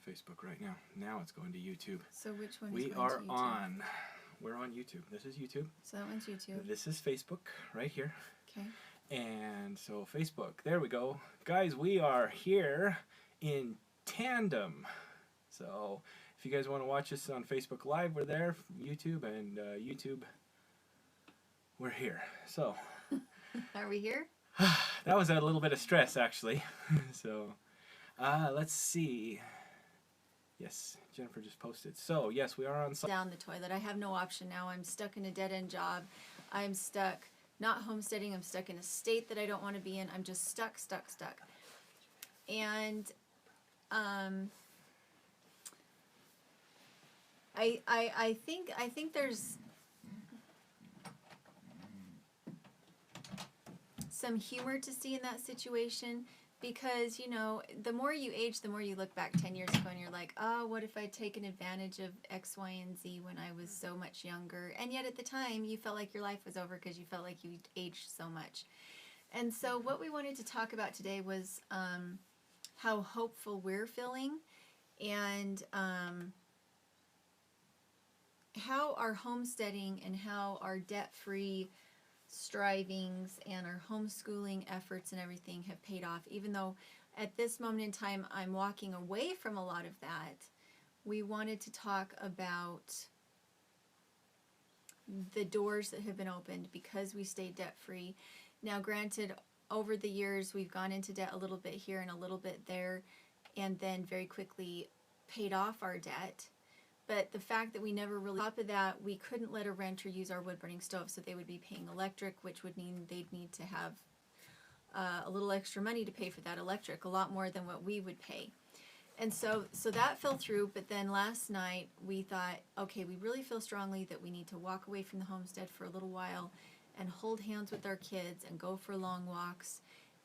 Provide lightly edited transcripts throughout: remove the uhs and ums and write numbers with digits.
Facebook right now. Now it's going to YouTube. So which one is we going are to YouTube? on. We're on YouTube. This is YouTube. So that one's YouTube. This is Facebook right here. Okay. And so Facebook, there we go. Guys, we are here in tandem. So if you guys want to watch us on Facebook Live, we're there. YouTube and YouTube, we're here. So. Are we here? That was a little bit of stress, actually. So, let's see. Yes, Jennifer just posted. So, yes, we are on... Down the toilet. I have no option now. I'm stuck in a dead-end job. I'm stuck, not homesteading. I'm stuck in a state that I don't want to be in. I'm just stuck. And I think there's some humor to see in that situation, because, you know, the more you age, the more you look back 10 years ago and you're like, oh, what if I'd taken advantage of X, Y, and Z when I was so much younger? And yet at the time, you felt like your life was over because you felt like you aged so much. And so what we wanted to talk about today was how hopeful we're feeling, and how our homesteading and how our debt-free strivings and our homeschooling efforts and everything have paid off. Even though at this moment in time I'm walking away from a lot of that, we wanted to talk about the doors that have been opened because we stayed debt-free. Now granted, over the years we've gone into debt a little bit here and a little bit there, and then very quickly paid off our debt. But the fact that we never really, on top of that, we couldn't let a renter use our wood-burning stove, so they would be paying electric, which would mean they'd need to have a little extra money to pay for that electric, a lot more than what we would pay. And so that fell through, but then last night we thought, okay, we really feel strongly that we need to walk away from the homestead for a little while and hold hands with our kids and go for long walks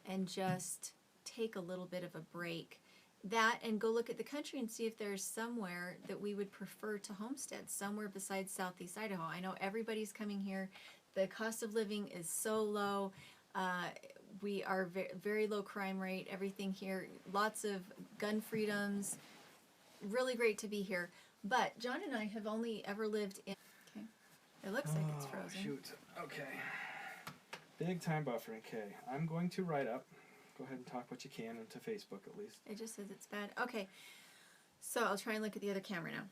and just take a little bit of a break. That, and go look at the country and see if there's somewhere that we would prefer to homestead, somewhere besides Southeast Idaho. I know everybody's coming here. The cost of living is so low. We are very low crime rate, everything here, lots of gun freedoms, really great to be here. But John and I have only ever lived in, okay, it looks like it's frozen. Shoot, okay. Big time buffering, okay. I'm going to write up. Go ahead and talk what you can into Facebook at least. It just says it's bad. Okay, so I'll try and look at the other camera now.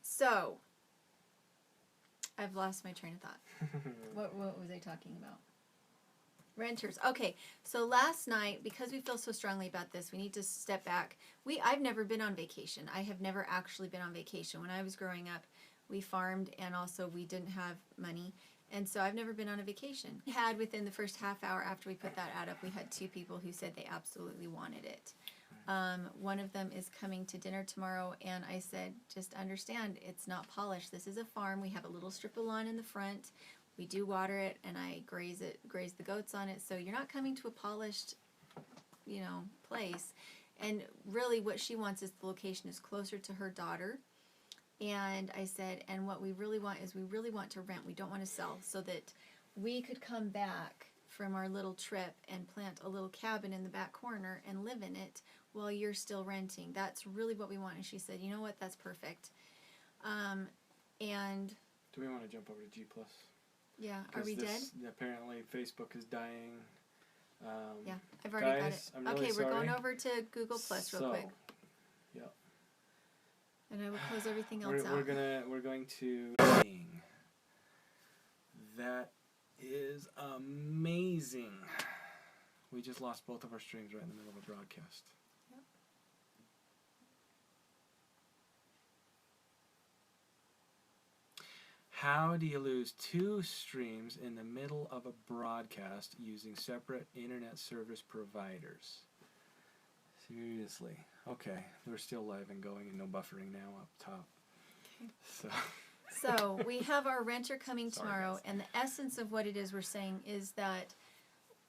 So, I've lost my train of thought. What was I talking about? Renters. Okay, so last night, because we feel so strongly about this, we need to step back. I've never been on vacation. I have never actually been on vacation. When I was growing up, we farmed, and also we didn't have money. And so I've never been on a vacation. We had, within the first half hour after we put that ad up, we had 2 people who said they absolutely wanted it. One of them is coming to dinner tomorrow, and I said, just understand, it's not polished. This is a farm. We have a little strip of lawn in the front. We do water it, and I graze the goats on it. So you're not coming to a polished, you know, place. And really what she wants is the location is closer to her daughter. And I said, and what we really want is we really want to rent. We don't want to sell, so that we could come back from our little trip and plant a little cabin in the back corner and live in it while you're still renting. That's really what we want. And she said, you know what, that's perfect. And do we want to jump over to G+? Yeah, are we dead? Apparently Facebook is dying. Yeah, I've already got it. I'm really okay, sorry. we're going over to Google Plus real quick. Yeah. And I will close everything else out. We're going to. That is amazing. We just lost both of our streams right in the middle of a broadcast. Yep. How do you lose 2 streams in the middle of a broadcast using separate internet service providers? Seriously. Okay, we're still live and going and no buffering now up top. Okay. So we have our renter coming tomorrow, guys. and the essence of what it is we're saying is that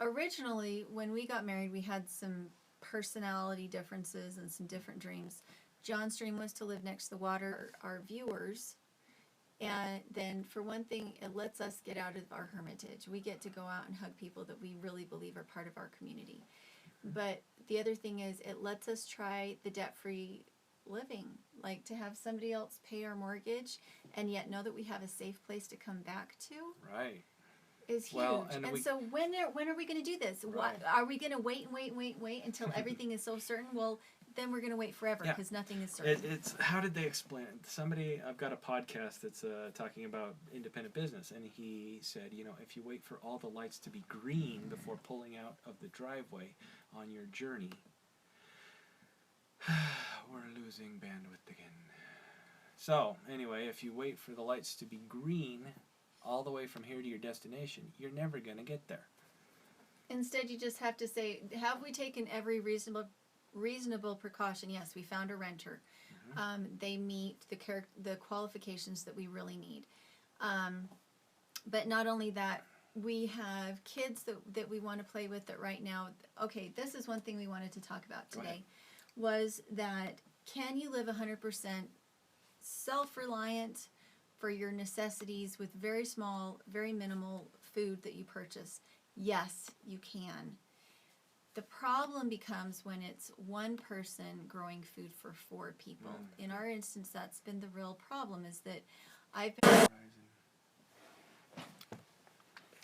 originally when we got married we had some personality differences and some different dreams. John's dream was to live next to the water, our viewers, and then for one thing it lets us get out of our hermitage. We get to go out and hug people that we really believe are part of our community. But the other thing is it lets us try the debt-free living. Like to have somebody else pay our mortgage and yet know that we have a safe place to come back to. Right. Is huge. Well, and we, so when are we going to do this? Right. What, are we going to wait until everything is so certain? Well, then we're going to wait forever because nothing is certain. It's how did they explain it? Somebody, I've got a podcast that's talking about independent business, and he said, you know, if you wait for all the lights to be green before pulling out of the driveway on your journey, we're losing bandwidth again. So anyway, if you wait for the lights to be green all the way from here to your destination, you're never going to get there. Instead, you just have to say, have we taken every reasonable precaution? Yes, we found a renter. Mm-hmm. They meet the qualifications that we really need. But not only that, we have kids that we want to play with that right now. Okay, this is one thing we wanted to talk about today, was that can you live 100% self-reliant for your necessities with very small, very minimal food that you purchase? Yes, you can. The problem becomes when it's one person growing food for 4 people. In our instance, that's been the real problem, is that I've been...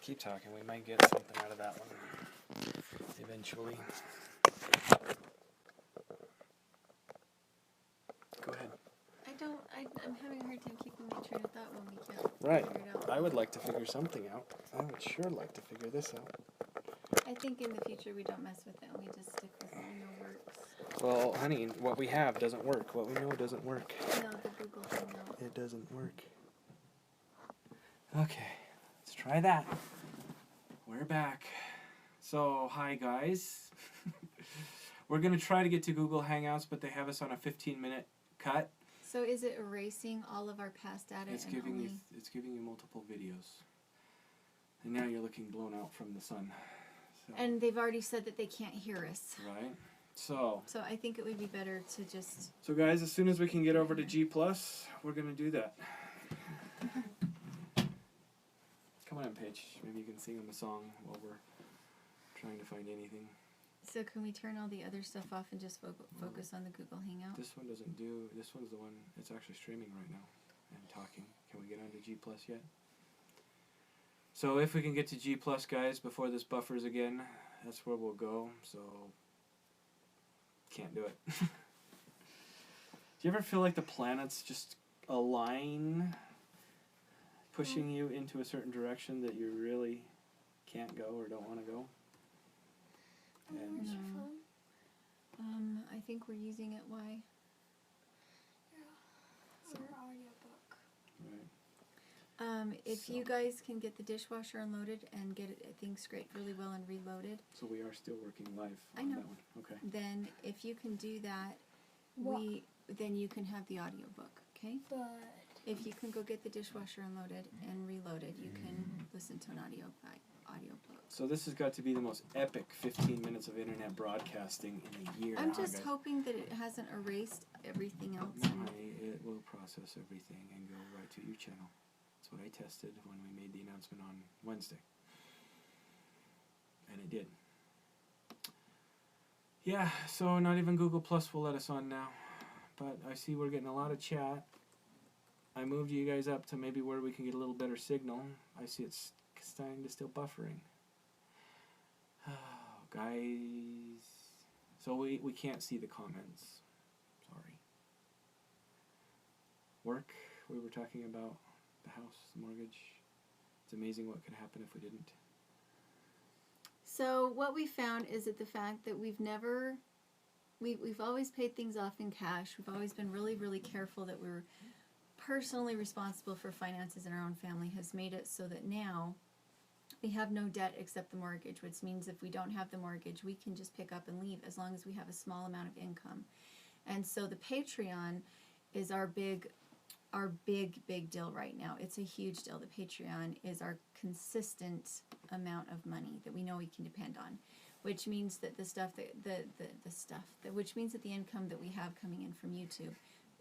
Keep talking, we might get something out of that one eventually. Go ahead. I'm having a hard time keeping my train of thought when we can't figure it out. I would like to figure something out. I would sure like to figure this out. I think in the future we don't mess with it and we just stick with what we know works. Well, honey, what we have doesn't work. What we know doesn't work. No, the Google Hangout. It doesn't work. Okay, let's try that. We're back. So, hi guys. We're going to try to get to Google Hangouts, but they have us on a 15-minute cut. So is it erasing all of our past data? It's giving you multiple videos. And now you're looking blown out from the sun. So. And they've already said that they can't hear us. Right. So I think it would be better to just... So guys, as soon as we can get over to G+, we're going to do that. Come on, Paige. Maybe you can sing them a song while we're trying to find anything. So can we turn all the other stuff off and just focus on the Google Hangout? This one doesn't do... This one's the one... It's actually streaming right now and talking. Can we get onto G+ yet? So if we can get to G+, guys, before this buffers again, that's where we'll go. So... Can't do it. Do you ever feel like the planets just align, pushing you into a certain direction that you really can't go or don't want to go? And no. I think we're using it. Why? Yeah. Our audiobook. Right. If you guys can get the dishwasher unloaded and get things scraped really well and reloaded. So we are still working live I on know. that one. Okay. Then if you can do that, then you can have the audiobook, okay? But if you can go get the dishwasher unloaded and reloaded, you can listen to an audiobook. So this has got to be the most epic 15 minutes of internet broadcasting in a year. I'm just hoping that it hasn't erased everything else. It will process everything and go right to your channel. That's what I tested when we made the announcement on Wednesday. And it did. Yeah, so not even Google Plus will let us on now. But I see we're getting a lot of chat. I moved you guys up to maybe where we can get a little better signal. I see it's starting to still buffering. Oh, guys. So we can't see the comments. Sorry. Work, we were talking about the house, the mortgage. It's amazing what could happen if we didn't. So what we found is that the fact that we've always paid things off in cash. We've always been really, really careful that we're personally responsible for finances in our own family has made it so that now we have no debt except the mortgage, which means if we don't have the mortgage, we can just pick up and leave as long as we have a small amount of income. And so the Patreon is our big deal right now. It's a huge deal. The Patreon is our consistent amount of money that we know we can depend on, which means that which means that the income that we have coming in from YouTube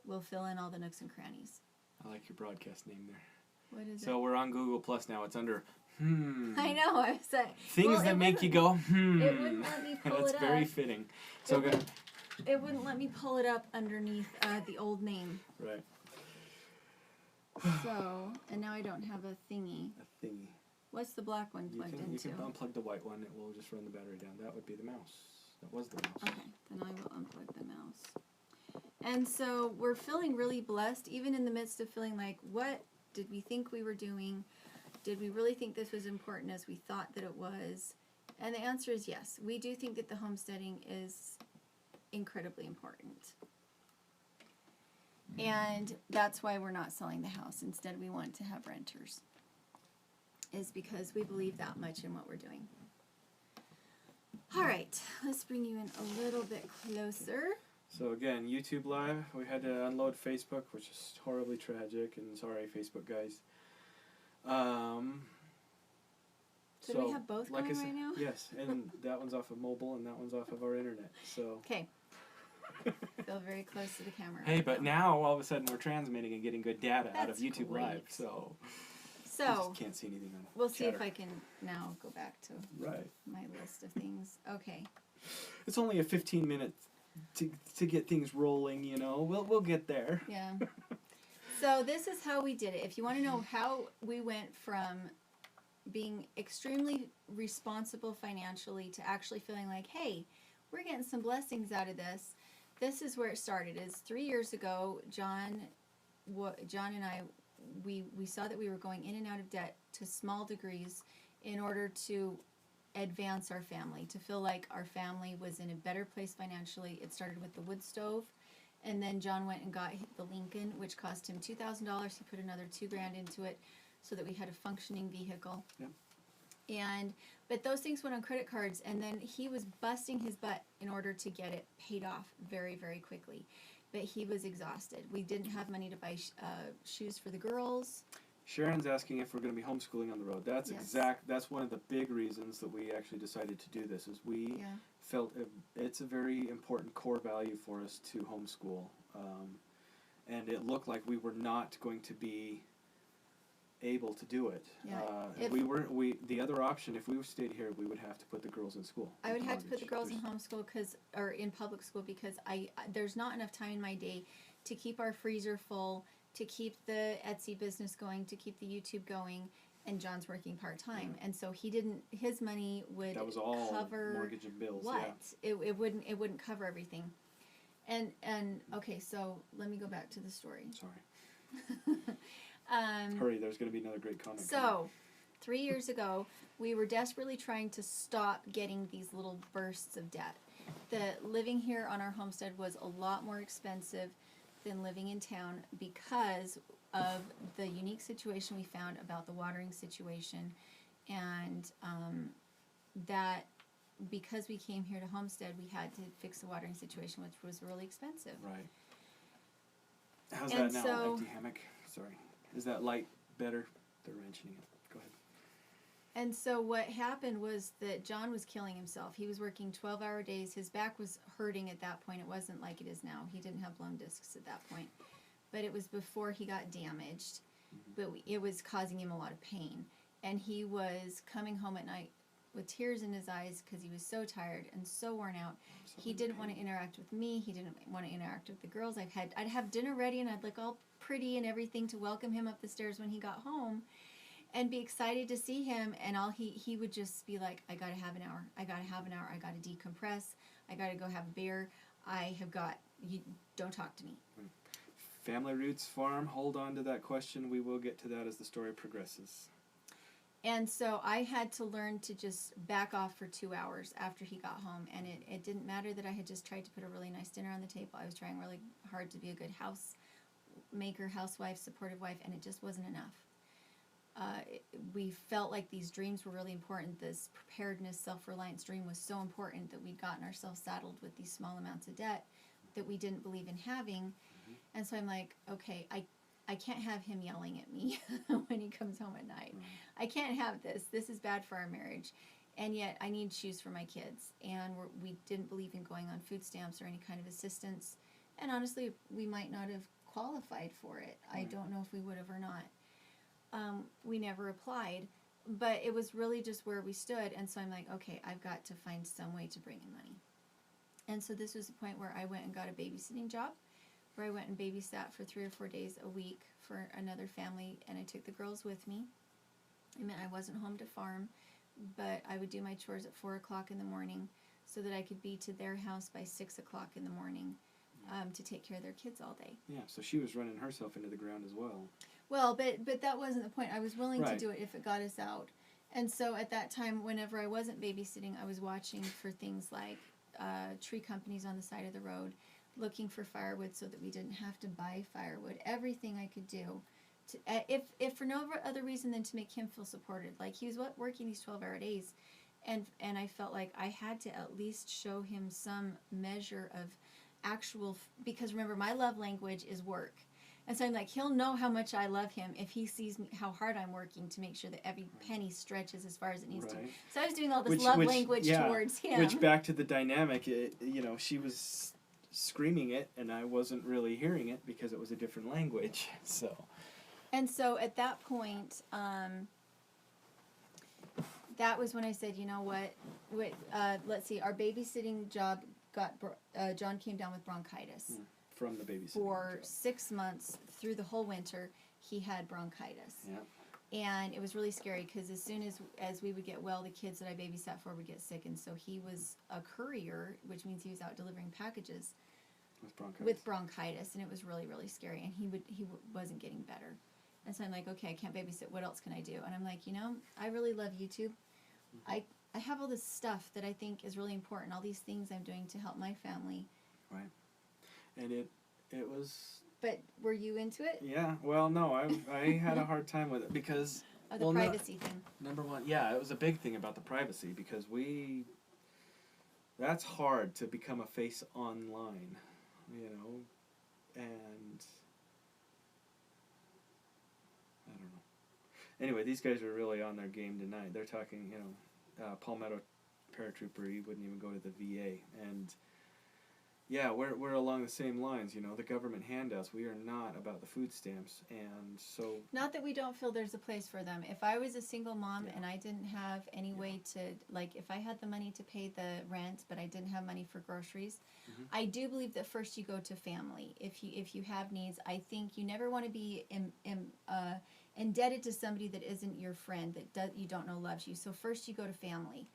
will fill in all the nooks and crannies. I like your broadcast name there. What is it? So we're on Google Plus now. It's under I know. I was like things that make you go It wouldn't let me pull That's it very up. fitting. So it wouldn't let me pull it up underneath the old name. Right. So, and now I don't have a thingy. A thingy. What's the black one You plugged can into? unplug the white one. It will just run the battery down. That would be the mouse. That was the mouse. Okay, then I will unplug the mouse. And so we're feeling really blessed, even in the midst of feeling like, what did we think we were doing? Did we really think this was important as we thought that it was? And the answer is yes. We do think that the homesteading is incredibly important. And that's why we're not selling the house. Instead, we want to have renters. Is because we believe that much in what we're doing. All right, let's bring you in a little bit closer. So again, YouTube Live, we had to unload Facebook, which is horribly tragic, and sorry, Facebook guys. So do we have both like going I said, right now? Yes, and that one's off of mobile, and that one's off of our internet. So. Okay. Feel very close to the camera. Hey, right but now all of a sudden we're transmitting and getting good data out of That's YouTube great. Live, so. I So just can't see anything on we'll see if chatter. I can now go back to Right. my list of things. Okay. It's only a 15-minute to get things rolling, you know. We'll get there. Yeah. So this is how we did it. If you want to know how we went from being extremely responsible financially to actually feeling like, hey, we're getting some blessings out of this. This is where it started. Is 3 years ago, John and I, we saw that we were going in and out of debt to small degrees in order to advance our family, to feel like our family was in a better place financially. It started with the wood stove, and then John went and got the Lincoln, which cost him $2,000. He put another $2,000 into it so that we had a functioning vehicle. Yep. But those things went on credit cards, and then he was busting his butt in order to get it paid off very, very quickly. But he was exhausted. We didn't have money to buy shoes for the girls. Sharon's asking if we're going to be homeschooling on the road. That's Yes. That's one of the big reasons that we actually decided to do this. Is we Yeah. felt it's a very important core value for us to homeschool, and it looked like we were not going to be able to do it. Yeah. The other option, if we stayed here, we would have to put the girls in school. I would have to put the girls in There's- homeschool or in public school because there's not enough time in my day to keep our freezer full, to keep the Etsy business going, to keep the YouTube going, and John's working part-time. And so his money would That was all cover mortgage and bills. what? Yeah. It wouldn't cover everything. And okay, so let me go back to the story. Sorry. Hurry, there's going to be another great comment. So, 3 years ago, we were desperately trying to stop getting these little bursts of debt. The living here on our homestead was a lot more expensive than living in town because of the unique situation we found about the watering situation, and that because we came here to Homestead, we had to fix the watering situation, which was really expensive. Right. How's And that now? so- Empty hammock. Sorry. Is that light better? They're mentioning it. Go ahead. And so what happened was that John was killing himself. He was working 12-hour days. His back was hurting at that point. It wasn't like it is now. He didn't have blown discs at that point. But it was before he got damaged. But it was causing him a lot of pain. And he was coming home at night with tears in his eyes because he was so tired and so worn out. He didn't want to interact with me. He didn't want to interact with the girls. I'd have dinner ready and I'd look all pretty and everything to welcome him up the stairs when he got home and be excited to see him, and all he would just be like, I gotta have an hour, I gotta decompress, I gotta go have a beer, you don't talk to me. Family Roots Farm, hold on to that question. We will get to that as the story progresses. And so I had to learn to just back off for 2 hours after he got home, and it didn't matter that I had just tried to put a really nice dinner on the table. I was trying really hard to be a good housewife, supportive wife, and it just wasn't enough. We felt like these dreams were really important. This preparedness, self-reliance dream was so important that we'd gotten ourselves saddled with these small amounts of debt that we didn't believe in having. And so I'm like, okay, I can't have him yelling at me when he comes home at night. I can't have this. This is bad for our marriage. And yet I need shoes for my kids. And we didn't believe in going on food stamps or any kind of assistance. And honestly, we might not have qualified for it. I don't know if we would have or not. We never applied, but it was really just where we stood. And so I'm like, okay, I've got to find some way to bring in money. And so this was the point where I went and got a babysitting job, where I went and babysat for 3 or 4 days a week for another family, and I took the girls with me. It meant I wasn't home to farm, but I would do my chores at 4 o'clock in the morning so that I could be to their house by 6 o'clock in the morning to take care of their kids all day. Yeah, so she was running herself into the ground as well. Well, but that wasn't the point. I was willing Right. to do it if it got us out. And so at that time, whenever I wasn't babysitting, I was watching for things like tree companies on the side of the road, looking for firewood so that we didn't have to buy firewood. Everything I could do, to, if for no other reason than to make him feel supported. Like, he was working these 12-hour days, and I felt like I had to at least show him some measure of actual, because remember, my love language is work. And so I'm like, he'll know how much I love him if he sees me, how hard I'm working to make sure that every penny stretches as far as it needs to. So I was doing all this love language towards him. Which, back to the dynamic, she was screaming it, and I wasn't really hearing it because it was a different language. So. And so at that point, that was when I said, you know what, let's see, our babysitting job John came down with bronchitis. From the babysitting For job. 6 months through the whole winter, he had bronchitis. Yeah. And it was really scary because as soon as we would get well, the kids that I babysat for would get sick. And so he was a courier, which means he was out delivering packages with bronchitis. And it was really, really scary. And he wasn't getting better. And so I'm like, okay, I can't babysit. What else can I do? And I'm like, I really love YouTube. I have all this stuff that I think is really important, all these things I'm doing to help my family. Right. And it was... But were you into it? Yeah. Well, no, I had a hard time with it because... Oh, the privacy thing. Number one, yeah, it was a big thing about the privacy because that's hard to become a face online, and I don't know. Anyway, these guys are really on their game tonight. They're talking, Palmetto paratrooper, he wouldn't even go to the VA, and yeah, we're along the same lines. The government handouts. We are not about the food stamps, and so. Not that we don't feel there's a place for them. If I was a single mom and I didn't have any way to, like, if I had the money to pay the rent, but I didn't have money for groceries, I do believe that first you go to family. If you have needs, I think you never want to be indebted to somebody that isn't your friend, that you don't know loves you. So first you go to family.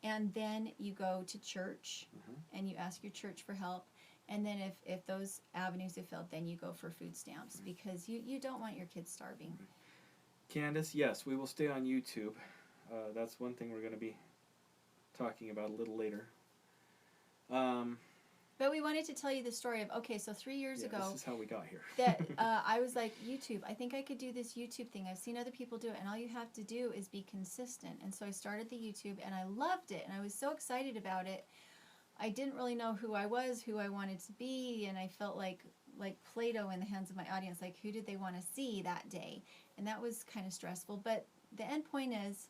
And then you go to church, and you ask your church for help. And then if those avenues have failed, then you go for food stamps, because you don't want your kids starving. Candace, yes, we will stay on YouTube. That's one thing we're going to be talking about a little later. But we wanted to tell you the story of, okay, so 3 years ago... This is how we got here. that I was like, YouTube, I think I could do this YouTube thing. I've seen other people do it, and all you have to do is be consistent. And so I started the YouTube, and I loved it, and I was so excited about it. I didn't really know who I was, who I wanted to be, and I felt like Play-Doh in the hands of my audience, like who did they want to see that day? And that was kind of stressful. But the end point is,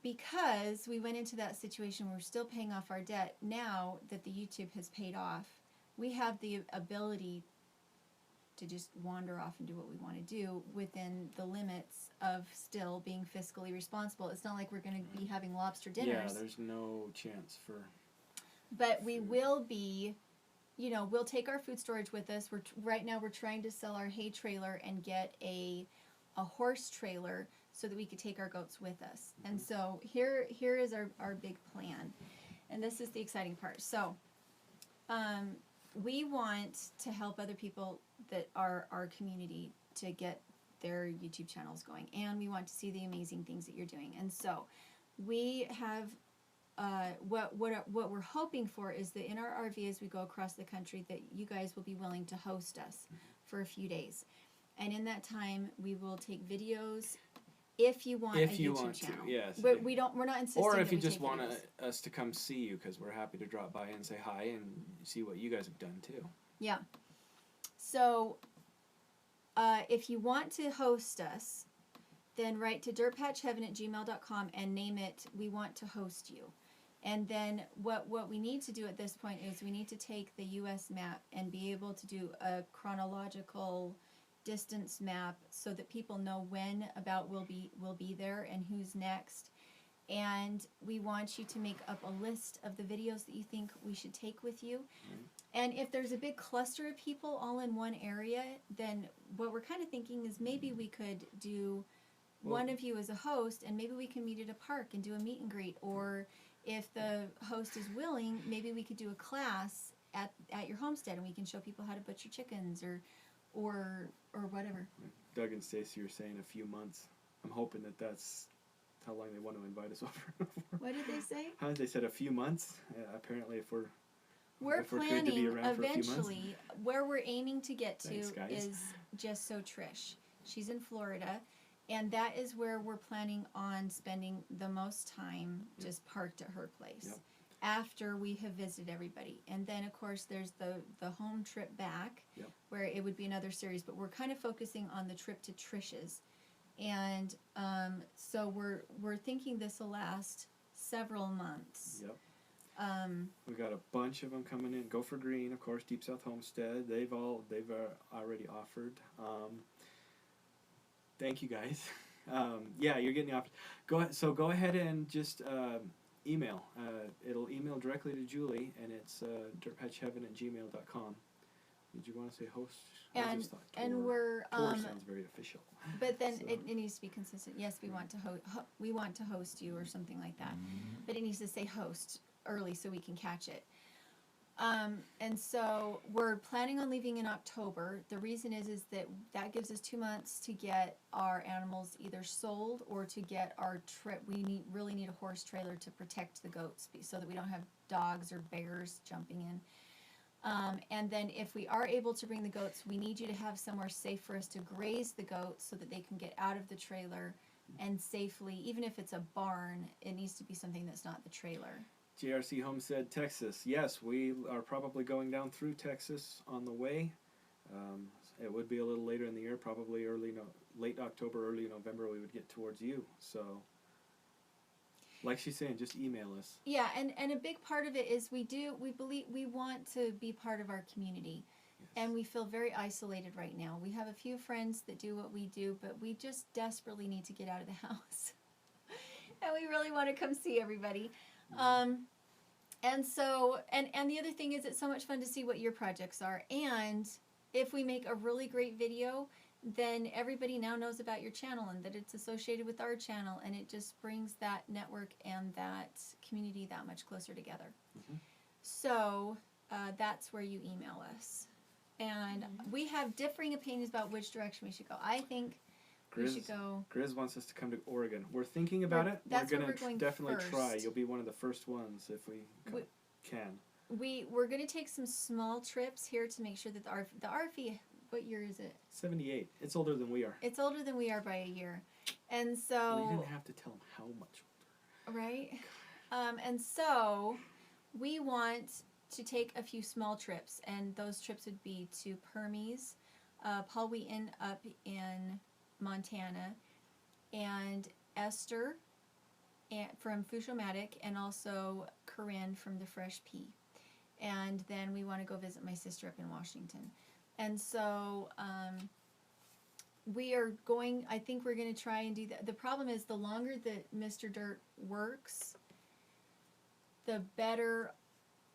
because we went into that situation, we're still paying off our debt. Now that the YouTube has paid off, we have the ability to just wander off and do what we want to do within the limits of still being fiscally responsible. It's not like we're going to be having lobster dinners. Yeah, there's no chance for... But we will be, we'll take our food storage with us. Right now we're trying to sell our hay trailer and get a horse trailer so that we could take our goats with us. And so here is our big plan. And this is the exciting part. So we want to help other people that are our community to get their YouTube channels going. And we want to see the amazing things that you're doing. And so we have, what we're hoping for is that in our RV as we go across the country, that you guys will be willing to host us for a few days. And in that time, we will take videos. If you want a YouTube channel. Yes. We're not insisting. Or if you just want us to come see you, because we're happy to drop by and say hi and see what you guys have done too. Yeah. So, if you want to host us, then write to dirtpatcheaven@gmail.com and name it, we want to host you. And then what we need to do at this point is we need to take the U.S. map and be able to do a chronological distance map so that people know when about we'll be there and who's next. And we want you to make up a list of the videos that you think we should take with you. And if there's a big cluster of people all in one area, then what we're kind of thinking is maybe we could do one of you as a host, and maybe we can meet at a park and do a meet and greet. Or if the host is willing, maybe we could do a class at your homestead, and we can show people how to butcher chickens or whatever. Doug and Stacy are saying a few months. I'm hoping that's how long they want to invite us over. What did they say? They said a few months. Apparently, if we're good to be planning around for a few months. eventually, where we're aiming to get to Thanks, guys. is just so Trish. She's in Florida, and that is where we're planning on spending the most time, just parked at her place. Yep. After we have visited everybody. And then, of course, there's the home trip back, Yep. where it would be another series, but we're kind of focusing on the trip to Trish's. And so we're thinking this will last several months. Yep. We got a bunch of them coming in. Go for Green, of course. Deep South Homestead. They've already offered. Thank you guys. Yeah, you're getting the option. Go ahead and just email. It'll email directly to Julie, and it's dirtpatcheaven@gmail.com. Did you want to say host? And we're Tour sounds very official. But then So. it needs to be consistent. Yes, we want to we want to host you or something like that. But it needs to say host early so we can catch it. And so we're planning on leaving in October. The reason is that gives us 2 months to get our animals either sold or to get our trip. We really need a horse trailer to protect the goats so that we don't have dogs or bears jumping in. And then if we are able to bring the goats, we need you to have somewhere safe for us to graze the goats so that they can get out of the trailer and safely, even if it's a barn, it needs to be something that's not the trailer. JRC Homestead, Texas. Yes, we are probably going down through Texas on the way. It would be a little later in the year, probably late October, early November we would get towards you. So, like she's saying, just email us. Yeah, and a big part of it is we believe we want to be part of our community. Yes. And we feel very isolated right now. We have a few friends that do what we do, but we just desperately need to get out of the house. And we really want to come see everybody. And so, and the other thing is it's so much fun to see what your projects are. And if we make a really great video, then everybody now knows about your channel and that it's associated with our channel, and it just brings that network and that community that much closer together. So that's where you email us. And we have differing opinions about which direction we should go. I think we should go. Grizz wants us to come to Oregon. We're thinking about it. That's we're where going we're going to definitely first. try. You'll be one of the first ones if we can. We're going to take some small trips here to make sure that the RV, what year is it? 78. It's older than we are. It's older than we are by a year. And so... We didn't have to tell them how much older. Right? And so we want to take a few small trips, and those trips would be to Permies, Paul Wheaton up in Montana, and Esther from Fushomatic, and also Corinne from the Fresh Pea. And then we want to go visit my sister up in Washington. And so we are going, I think we're going to try and do that. The problem is the longer that Mr. Dirt works, the better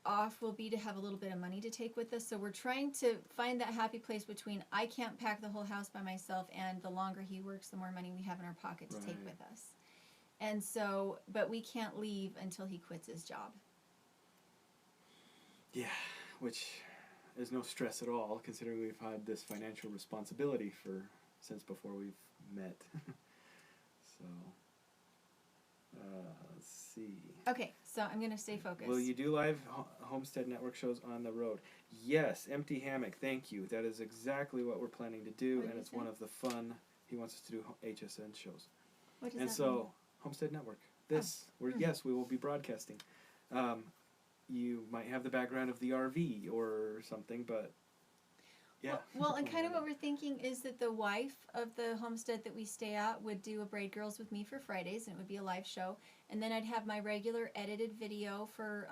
off we'll be to have a little bit of money to take with us. So we're trying to find that happy place between I can't pack the whole house by myself, and the longer he works, the more money we have in our pocket to take with us. And so, but we can't leave until he quits his job. Yeah, which is no stress at all, considering we've had this financial responsibility since before we've met. So, let's see. Okay, so I'm going to stay focused. Will you do live Homestead Network shows on the road? Yes, Empty Hammock, thank you. That is exactly what we're planning to do, and it's one of the fun. He wants us to do HSN shows. What does and that so, mean? Homestead Network. Yes, we will be broadcasting. You might have the background of the RV or something, but yeah. Well, and kind of what we're thinking is that the wife of the homestead that we stay at would do a Braid Girls with me for Fridays, and it would be a live show. And then I'd have my regular edited video for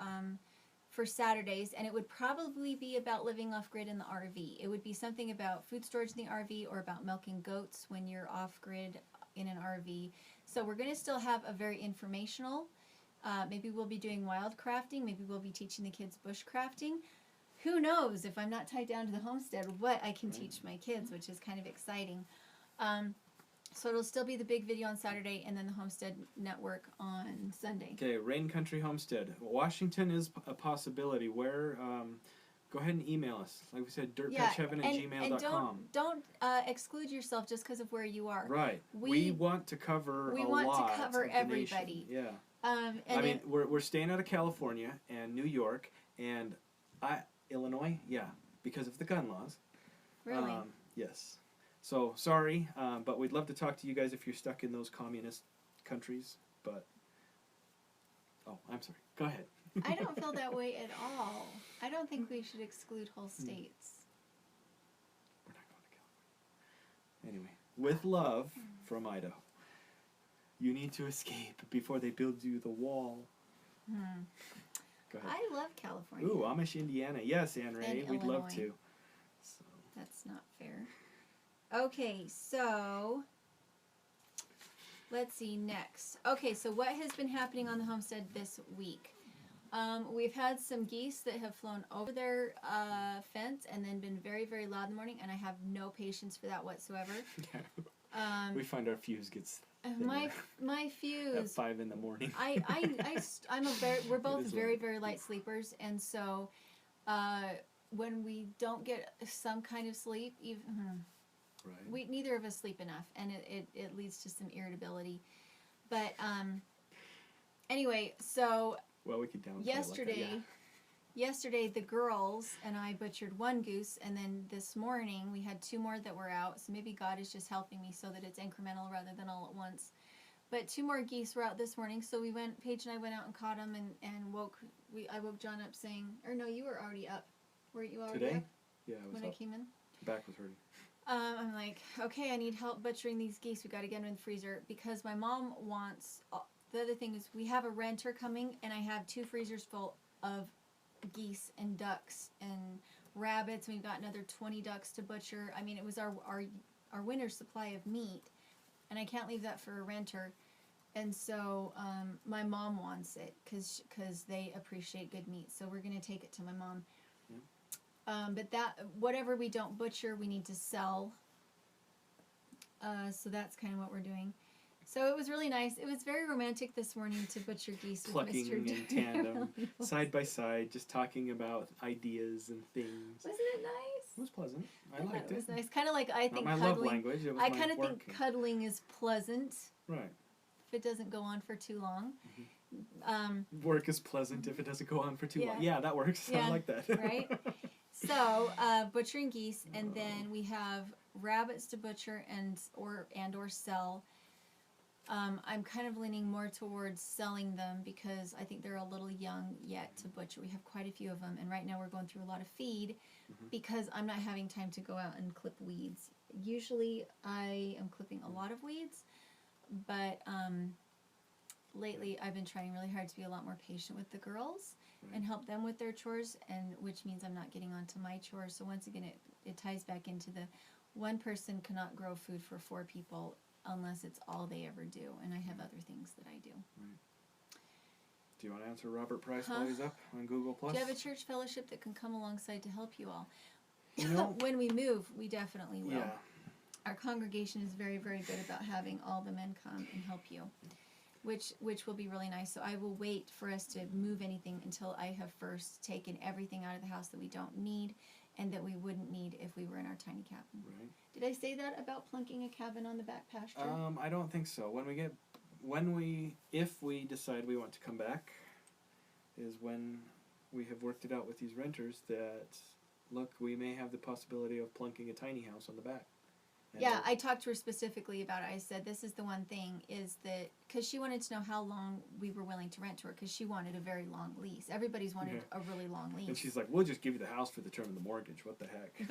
Saturdays, and it would probably be about living off-grid in the RV. It would be something about food storage in the RV, or about milking goats when you're off-grid in an RV. So we're going to still have a very informational. Maybe we'll be doing wild crafting. Maybe we'll be teaching the kids bush crafting. Who knows, if I'm not tied down to the homestead, what I can teach my kids, which is kind of exciting. So it'll still be the big video on Saturday, and then the Homestead Network on Sunday. Okay, Rain Country Homestead. Washington is a possibility. Where? Go ahead and email us. Like we said, dirtpatcheaven@gmail.com. And don't exclude yourself just because of where you are. Right. We want to cover we a want lot to cover of the everybody. nation. Yeah. I mean, we're staying out of California and New York and Illinois. Yeah, because of the gun laws. Really? Yes. So sorry, but we'd love to talk to you guys if you're stuck in those communist countries. But I'm sorry. Go ahead. I don't feel that way at all. I don't think we should exclude whole states. We're not going to California. Anyway, with love from Idaho. You need to escape before they build you the wall. Go ahead. I love California. Ooh, Amish, Indiana. Yes, Anne Ray, And we'd love Illinois. to. So. That's not fair. Okay, so let's see next. Okay, so what has been happening on the homestead this week? We've had some geese that have flown over their fence and then been very, very loud in the morning, and I have no patience for that whatsoever. We find our fuse gets my fuse at 5 in the morning. we're both is very, late. very light sleepers, and so when we don't get some kind of sleep, even Right. neither of us sleep enough, and it leads to some irritability. But anyway, so Well, we could downplay yesterday, it like that, yeah. yesterday the girls and I butchered one goose, and then this morning we had 2 more that were out. So maybe God is just helping me so that it's incremental rather than all at once. But 2 more geese were out this morning, so Paige and I went out and caught them, and I woke John up saying, or no, you were already up. Weren't you already Today? up Yeah, I was when up. I came in? Back was hurting. I'm like, okay, I need help butchering these geese. We got to get them in the freezer because my mom wants. The other thing is we have a renter coming, and I have 2 freezers full of geese and ducks and rabbits. And we've got another 20 ducks to butcher. I mean, it was our winter supply of meat, and I can't leave that for a renter. And so my mom wants it because they appreciate good meat. So we're gonna take it to my mom. But whatever we don't butcher, we need to sell. So that's kind of what we're doing. So it was really nice. It was very romantic this morning to butcher geese Plucking with Mr. in tandem, side by side, just talking about ideas and things. Wasn't it nice? It was pleasant. I thought liked it was it. nice. Kind of like I Not think my love cuddling. language. It was I my kind of work. think cuddling is pleasant Right. if it doesn't go on for too long. Work is pleasant if it doesn't go on for too long. Yeah. Yeah, that works. Yeah, I like that. right? So butchering geese, and then we have rabbits to butcher and or sell. I'm kind of leaning more towards selling them because I think they're a little young yet to butcher. We have quite a few of them, and right now we're going through a lot of feed because I'm not having time to go out and clip weeds. Usually I am clipping a lot of weeds, but lately I've been trying really hard to be a lot more patient with the girls and help them with their chores, and which means I'm not getting onto my chores. So once again, it ties back into the one person cannot grow food for 4 people unless it's all they ever do, and I have other things that I do. Right. Do you want to answer Robert Price while he's up on Google Plus? Do you have a church fellowship that can come alongside to help you all? You know, When we move, we definitely will. yeah. Our congregation is very, very good about having all the men come and help you, which will be really nice. So I will wait for us to move anything until I have first taken everything out of the house that we don't need and that we wouldn't need if we were in our tiny cabin. Right. Did I say that about plunking a cabin on the back pasture? I don't think so. If we decide we want to come back, is when we have worked it out with these renters that, look, we may have the possibility of plunking a tiny house on the back. And Yeah, I talked to her specifically about it. I said, this is the one thing, is that, because she wanted to know how long we were willing to rent to her, because she wanted a very long lease. Everybody's wanted a really long lease. And she's like, we'll just give you the house for the term of the mortgage. What the heck?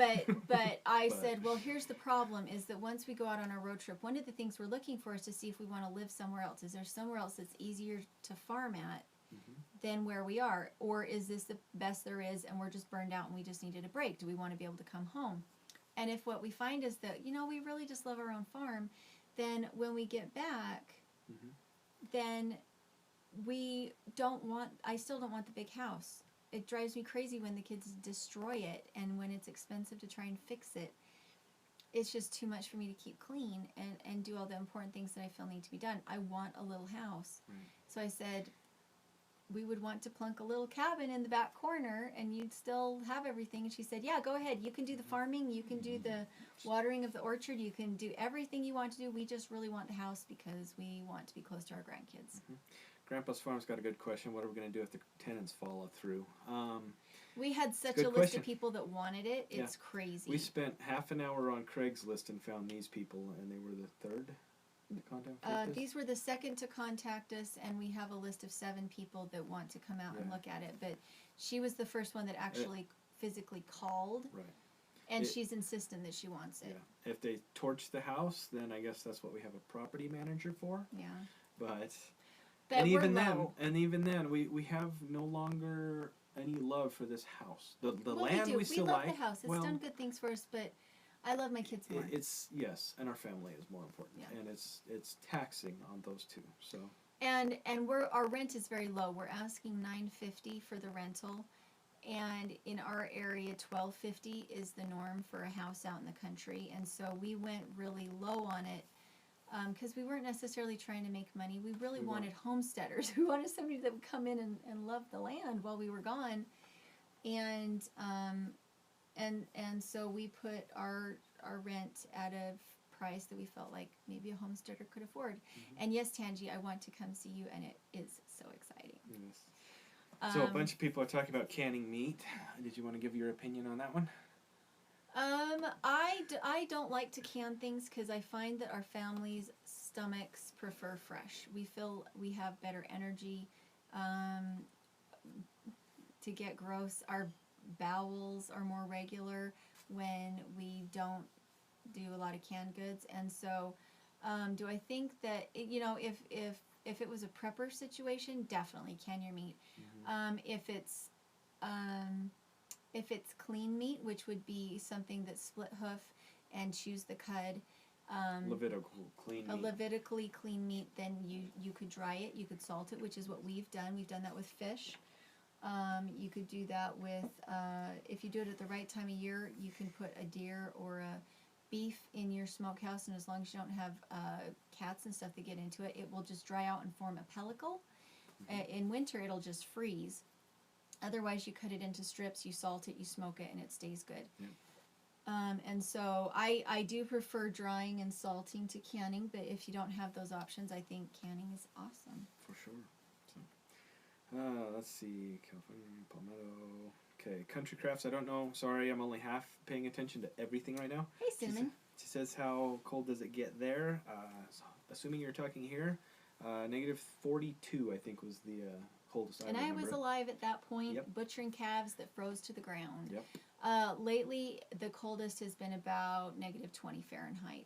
But I But- said, well, here's the problem, is that once we go out on our road trip, one of the things we're looking for is to see if we want to live somewhere else. Is there somewhere else that's easier to farm at than where we are? Or is this the best there is and we're just burned out and we just needed a break? Do we want to be able to come home? And if what we find is that, we really just love our own farm, then when we get back, then I still don't want the big house. It drives me crazy when the kids destroy it, and when it's expensive to try and fix it. It's just too much for me to keep clean and do all the important things that I feel need to be done. I want a little house. So I said, we would want to plunk a little cabin in the back corner and you'd still have everything. And she said, yeah, go ahead. You can do the farming. You can do the watering of the orchard. You can do everything you want to do. We just really want the house because we want to be close to our grandkids. Grandpa's Farm's got a good question. What are we going to do if the tenants follow through? We had such a list of people that wanted it. It's crazy. We spent half an hour on Craigslist and found these people, and they were the third to contact us. These were the second to contact us, and we have a list of 7 people that want to come out and look at it. But she was the first one that actually physically called. Right. And she's insistent that she wants it. Yeah. If they torch the house, then I guess that's what we have a property manager for. Yeah. But and even then, we have no longer any love for this house. The land we still like. We love the house. It's done good things for us, but I love my kids more. It's and our family is more important. Yeah. And it's taxing on those two. So. And our rent is very low. We're asking $950 for the rental, and in our area, $1250 is the norm for a house out in the country. And so we went really low on it. Because we weren't necessarily trying to make money. We really wanted homesteaders. We wanted somebody that would come in and love the land while we were gone. And so we put our rent at a price that we felt like maybe a homesteader could afford. And yes, Tangi, I want to come see you, and it is so exciting. Yes. So a bunch of people are talking about canning meat. Did you want to give your opinion on that one? I don't like to can things because I find that our family's stomachs prefer fresh. We feel we have better energy to get gross. Our bowels are more regular when we don't do a lot of canned goods. And so do I think that, if it was a prepper situation, definitely can your meat. If it's clean meat, which would be something that's split hoof and chews the cud, Levitically clean meat, then you could dry it, you could salt it, which is what we've done. We've done that with fish. You could do that with, if you do it at the right time of year, you can put a deer or a beef in your smokehouse, and as long as you don't have cats and stuff that get into it, it will just dry out and form a pellicle. In winter, it'll just freeze. Otherwise, you cut it into strips, you salt it, you smoke it, and it stays good. Yeah. And so I do prefer drying and salting to canning, but if you don't have those options, I think canning is awesome. For sure. So, let's see. California, Palmetto. Okay, Country Crafts. I don't know. Sorry, I'm only half paying attention to everything right now. Hey, Cinnamon. She says, how cold does it get there? Assuming you're talking here, negative 42, I think, was the... And I was alive at that point, butchering calves that froze to the ground. Yep. Lately, the coldest has been about negative 20 Fahrenheit.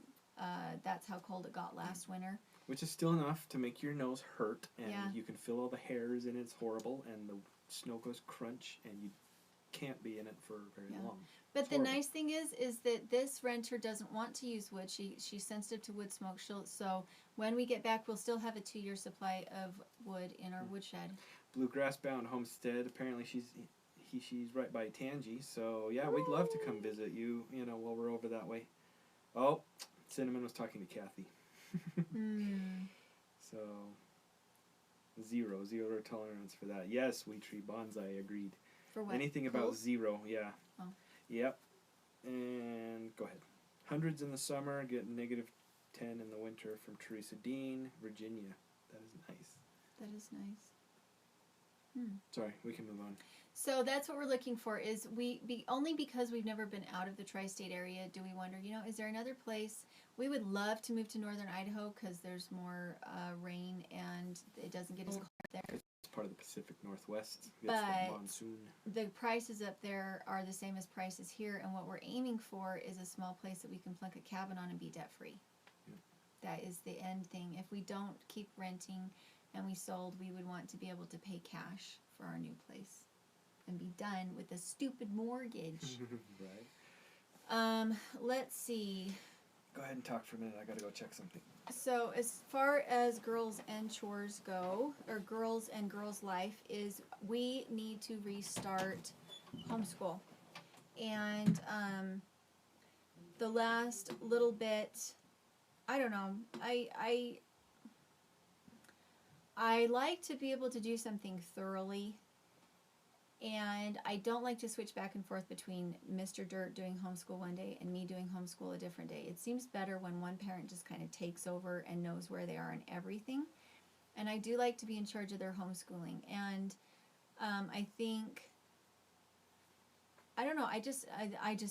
That's how cold it got last winter. Which is still enough to make your nose hurt, and you can feel all the hairs, and it's horrible, and the snow goes crunch, and you can't be in it for very long. But the nice thing is that this renter doesn't want to use wood. She's sensitive to wood smoke. So when we get back, we'll still have a 2-year supply of wood in our woodshed. Bluegrass Bound Homestead. Apparently she's right by Tangi. So yeah, we'd love to come visit you. While we're over that way. Oh, Cinnamon was talking to Kathy. So zero tolerance for that. Yes, We Tree Bonsai agreed. For what? Anything about zero, yeah. Oh. Yep. And go ahead. Hundreds in the summer, get negative 10 in the winter from Teresa Dean, Virginia. That is nice. That is nice. Sorry, we can move on. So that's what we're looking for. Is only because we've never been out of the tri-state area do we wonder, is there another place? We would love to move to northern Idaho because there's more rain and it doesn't get as cold there. It's part of the Pacific Northwest. But the monsoon. The prices up there are the same as prices here, and what we're aiming for is a small place that we can plunk a cabin on and be debt-free. That is the end thing. If we don't keep renting and we sold, we would want to be able to pay cash for our new place and be done with a stupid mortgage. Right. Let's see. Go ahead and talk for a minute. I gotta go check something. So as far as girls and chores go, or girls and girls life, is we need to restart homeschool. And the last little bit, I don't know, I like to be able to do something thoroughly, and I don't like to switch back and forth between Mr. Dirt doing homeschool one day and me doing homeschool a different day. It seems better when one parent just kind of takes over and knows where they are in everything. And I do like to be in charge of their homeschooling. And I think, I don't know, I just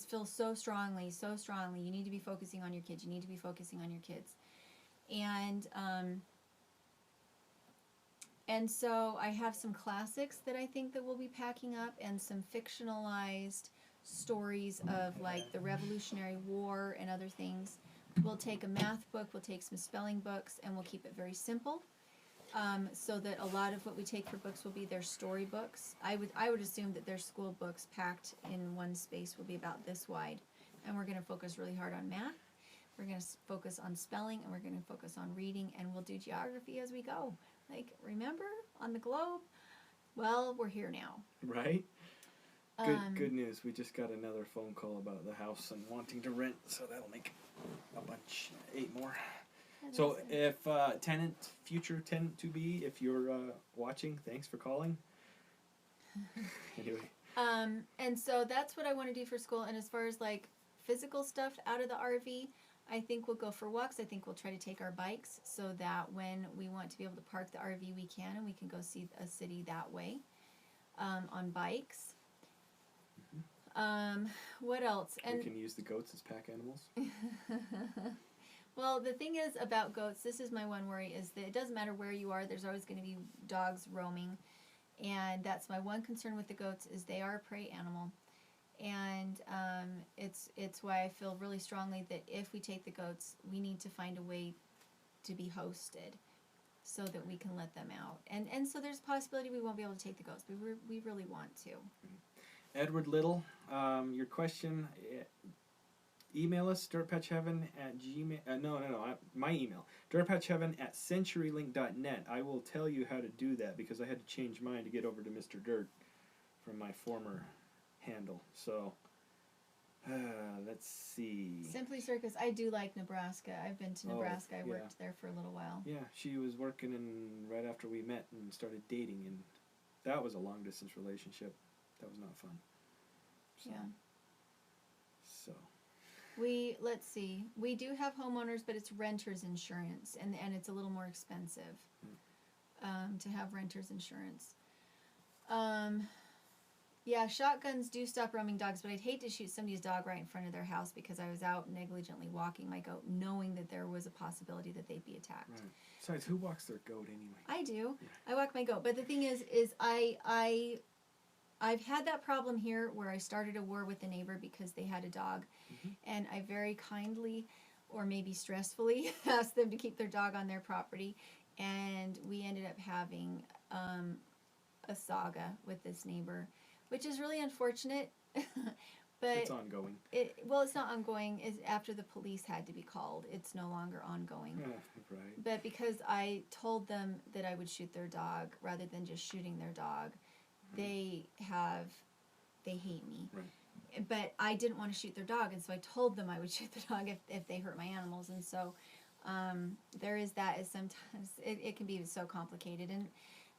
feel so strongly, you need to be focusing on your kids. You need to be focusing on your kids. And so I have some classics that I think that we'll be packing up, and some fictionalized stories of like the Revolutionary War and other things. We'll take a math book, we'll take some spelling books, and we'll keep it very simple. So that a lot of what we take for books will be their story books. I would assume that their school books packed in one space will be about this wide. And we're going to focus really hard on math. We're going to focus on spelling, and we're going to focus on reading, and we'll do geography as we go. Like, remember on the globe? Well, we're here now. Right? Good news. We just got another phone call about the house and wanting to rent, so that'll make a bunch, 8 more. So if future tenant to be, if you're watching, thanks for calling. Anyway. And so that's what I want to do for school. And as far as like physical stuff out of the RV, I think we'll go for walks. I think we'll try to take our bikes so that when we want to be able to park the RV, we can, and we can go see a city that way on bikes. What else? And we can use the goats as pack animals. Well, the thing is about goats, this is my one worry, is that it doesn't matter where you are, there's always going to be dogs roaming. And that's my one concern with the goats, is they are a prey animal. And it's why I feel really strongly that if we take the goats, we need to find a way to be hosted so that we can let them out. And so there's a possibility we won't be able to take the goats. We really want to. Edward Little, your question, email us, dirtpatcheaven at gmail, my email, dirtpatcheaven@centurylink.net. I will tell you how to do that because I had to change mine to get over to Mr. Dirt from my former handle. So, let's see. Simply Circus, I do like Nebraska. I've been to Nebraska. I yeah. worked there for a little while. Yeah, she was working right after we met and started dating, and that was a long distance relationship. That was not fun. So, yeah. So. Let's see. We do have homeowners, but it's renter's insurance, and it's a little more expensive to have renter's insurance. Yeah, shotguns do stop roaming dogs, but I'd hate to shoot somebody's dog right in front of their house because I was out negligently walking my goat, knowing that there was a possibility that they'd be attacked. Right. Besides, who walks their goat anyway? I do. Yeah. I walk my goat, but the thing is I've had that problem here where I started a war with a neighbor because they had a dog, and I very kindly, or maybe stressfully, asked them to keep their dog on their property, and we ended up having a saga with this neighbor, which is really unfortunate. But it's ongoing. It's not ongoing. It's after the police had to be called. It's no longer ongoing. Right. But because I told them that I would shoot their dog rather than just shooting their dog, they hate me. Right. But I didn't want to shoot their dog, and so I told them I would shoot the dog if they hurt my animals. And so there is that. Is sometimes it can be so complicated. And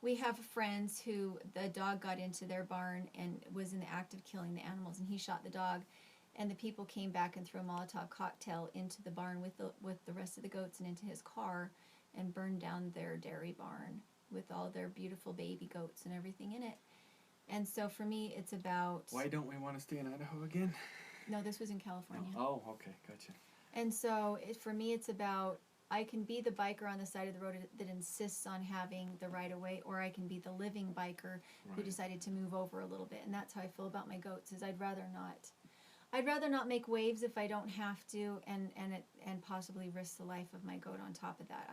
we have friends who the dog got into their barn and was in the act of killing the animals, and he shot the dog, and the people came back and threw a Molotov cocktail into the barn with the rest of the goats and into his car, and burned down their dairy barn with all their beautiful baby goats and everything in it. And so for me, it's about... Why don't we want to stay in Idaho again? No, this was in California. Oh, okay, gotcha. And so for me, it's about... I can be the biker on the side of the road that insists on having the right-of-way, or I can be the living biker who decided to move over a little bit. And that's how I feel about my goats, is I'd rather not make waves if I don't have to, and possibly risk the life of my goat on top of that.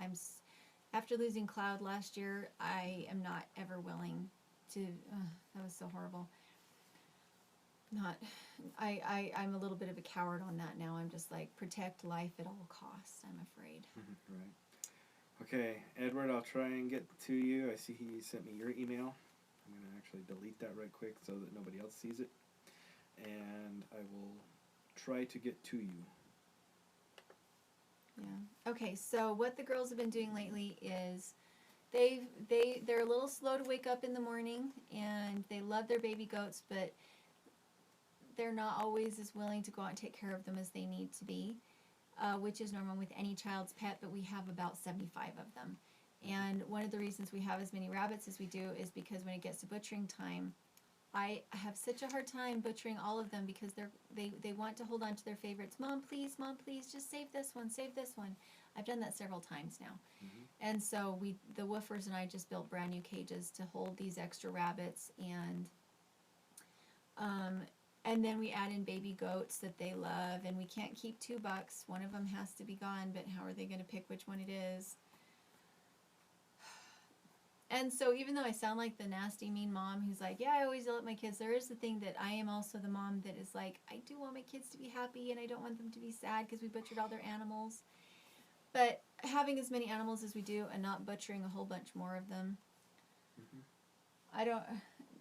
After losing Cloud last year, I am not ever willing to... that was so horrible. I'm a little bit of a coward on that now. I'm just like, protect life at all costs, I'm afraid. Right. Okay, Edward, I'll try and get to you. I see he sent me your email. I'm going to actually delete that right quick so that nobody else sees it. And I will try to get to you. Yeah. Okay, so what the girls have been doing lately is they're a little slow to wake up in the morning, and they love their baby goats, but they're not always as willing to go out and take care of them as they need to be, which is normal with any child's pet, but we have about 75 of them. And one of the reasons we have as many rabbits as we do is because when it gets to butchering time, I have such a hard time butchering all of them because they want to hold on to their favorites. Mom, please, just save this one, save this one. I've done that several times now. And so the woofers and I just built brand new cages to hold these extra rabbits, and then we add in baby goats that they love, and we can't keep 2 bucks. One of them has to be gone, but how are they going to pick which one it is? And so even though I sound like the nasty, mean mom who's like, yeah, I always yell at my kids, there is the thing that I am also the mom that is like, I do want my kids to be happy, and I don't want them to be sad because we butchered all their animals. But having as many animals as we do and not butchering a whole bunch more of them,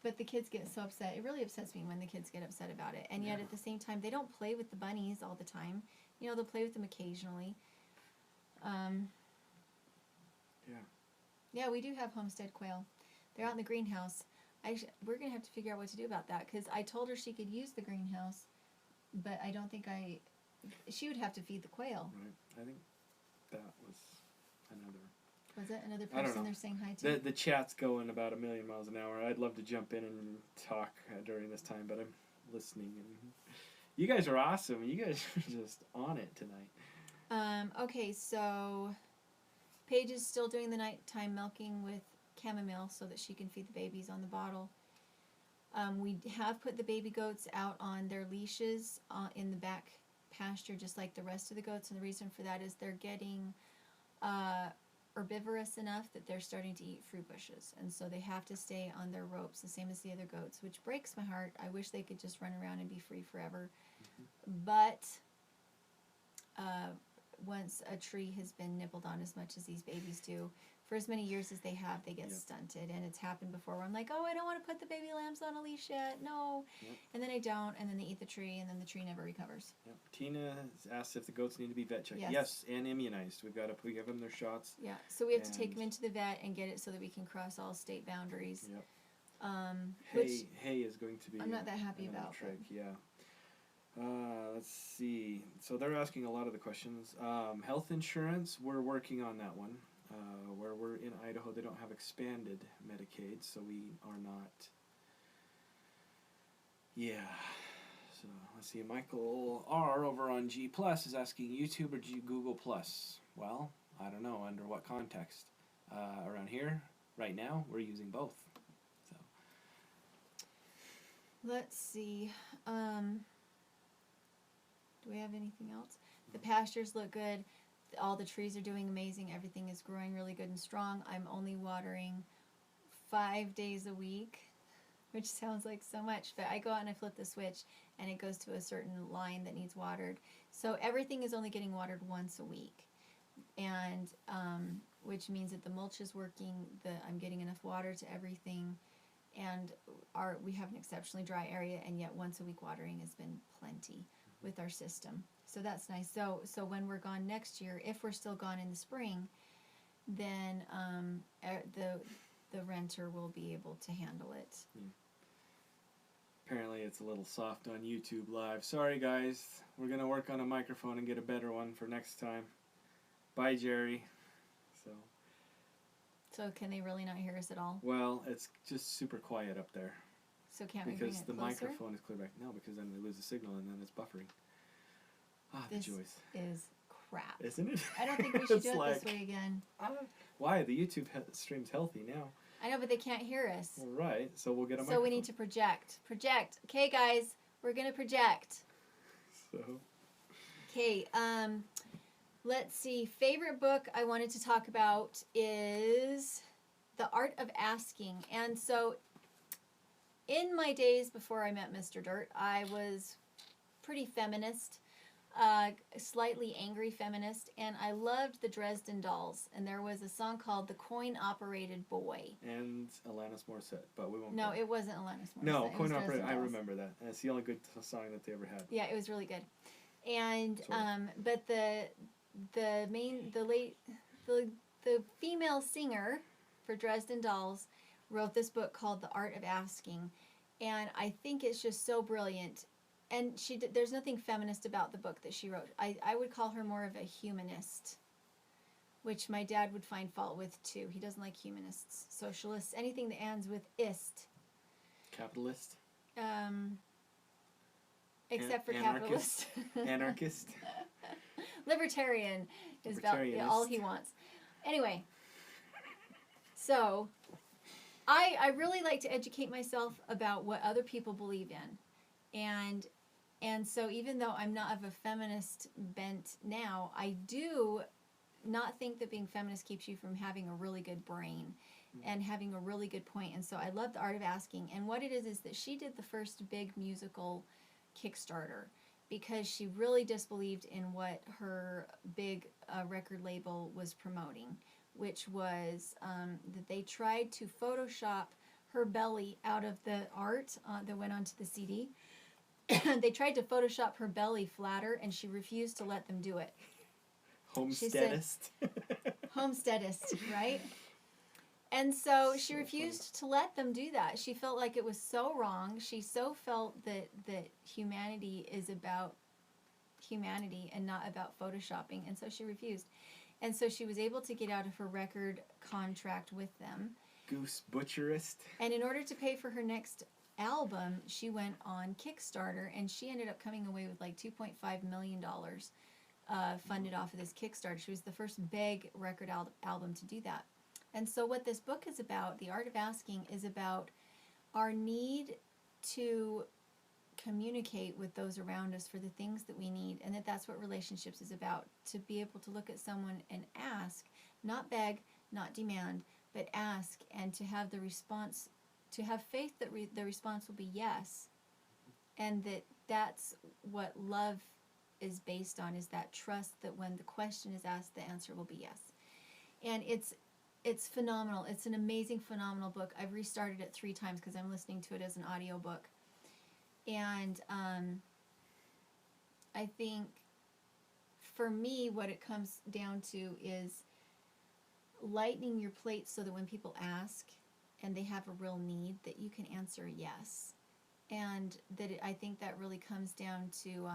but the kids get so upset. It really upsets me when the kids get upset about it. And yet at the same time, they don't play with the bunnies all the time. You know, they'll play with them occasionally. Yeah, we do have Homestead quail. They're out in the greenhouse. We're going to have to figure out what to do about that, because I told her she could use the greenhouse, but I don't think she would have to feed the quail. Right. I think that was another... Was it another I don't person know. they're saying hi to? The chat's going about 1,000,000 miles an hour. I'd love to jump in and talk during this time, but I'm listening. And you guys are awesome. You guys are just on it tonight. Okay, so Paige is still doing the nighttime milking with chamomile so that she can feed the babies on the bottle. We have put the baby goats out on their leashes in the back pasture just like the rest of the goats, and the reason for that is they're getting herbivorous enough that they're starting to eat fruit bushes, and so they have to stay on their ropes the same as the other goats, which breaks my heart. I wish they could just run around and be free forever. But once a tree has been nibbled on as much as these babies do, for as many years as they have, they get stunted. And it's happened before where I'm like, oh, I don't want to put the baby lambs on a leash yet, no. And then I don't, and then they eat the tree, and then the tree never recovers. Tina has asked if the goats need to be vet checked. Yes, and immunized. We've got to give them their shots. Yeah, so we have to take them into the vet and get it so that we can cross all state boundaries. Hay is going to be... I'm not that happy about. Trick, let's see. So they're asking a lot of the questions. Health insurance, we're working on that one. Where we're in Idaho, they don't have expanded Medicaid, so we are not. So let's see. Michael R over on G Plus is asking YouTube or Google Plus. Well, I don't know under what context. Around here, right now, we're using both. So let's see. Do we have anything else? The pastures look good. All the trees are doing amazing. Everything is growing really good and strong. I'm only watering 5 days a week, which sounds like so much, but I go out and I flip the switch and it goes to a certain line that needs watered. So everything is only getting watered once a week, and which means that the mulch is working, I'm getting enough water to everything, and we have an exceptionally dry area, and yet once a week watering has been plenty with our system. So that's nice. So when we're gone next year, if we're still gone in the spring, then the renter will be able to handle it. Apparently it's a little soft on YouTube Live. Sorry guys, we're going to work on a microphone and get a better one for next time. Bye, Jerry. So can they really not hear us at all? Well, it's just super quiet up there. So can't we bring it closer? Because the microphone is clear back. No, because then we lose the signal and then it's buffering. The joys. Is crap. Isn't it? I don't think we should do it this way again. Why? The YouTube stream's healthy now. I know, but they can't hear us. All right, so we'll get a microphone. So we need to project. Project. Okay, guys, we're going to project. So. Okay, let's see. Favorite book I wanted to talk about is The Art of Asking. And so in my days before I met Mr. Dirt, I was pretty feminist, slightly angry feminist, and I loved the Dresden Dolls. And there was a song called "The Coin-Operated Boy." And Alanis Morissette, but we won't. No, go. it wasn't Alanis Morissette. No, It was Coin-Operated. Dresden I Dolls. remember that. And it's the only good song that they ever had. Yeah, it was really good. And Sort of. but the female singer for Dresden Dolls wrote this book called The Art of Asking, and I think it's just so brilliant. And there's nothing feminist about the book that she wrote. I would call her more of a humanist, which my dad would find fault with too. He doesn't like humanists, socialists, anything that ends with "ist." Capitalist. Except for Anarchist. capitalist. Anarchist. Libertarian is about Libertarianist. all he wants. Anyway, so I really like to educate myself about what other people believe in. And so even though I'm not of a feminist bent now, I do not think that being feminist keeps you from having a really good brain and having a really good point. And so I love The Art of Asking. And what it is that she did the first big musical Kickstarter because she really disbelieved in what her big record label was promoting, which was that they tried to Photoshop her belly out of the art that went onto the CD. They tried to Photoshop her belly flatter, and she refused to let them do it. Homesteadist. Homesteadist, right? And so she refused to let them do that. She felt like it was so wrong. She so felt that humanity is about humanity and not about photoshopping, and so she refused. And so she was able to get out of her record contract with them. Goose butcherist. And in order to pay for her next album, she went on Kickstarter, and she ended up coming away with like $2.5 million funded off of this Kickstarter. She was the first big record album to do that. And so what this book is about, The Art of Asking, is about our need to communicate with those around us for the things that we need, and that's what relationships is about, to be able to look at someone and ask, not beg, not demand, but ask, and to have the response, to have faith that the response will be yes, and that's what love is based on, is that trust that when the question is asked, the answer will be yes. And it's phenomenal. It's an amazing, phenomenal book. I've restarted it 3 times because I'm listening to it as an audiobook. And I think for me, what it comes down to is lightening your plate so that when people ask and they have a real need, that you can answer yes. And that I think that really comes down to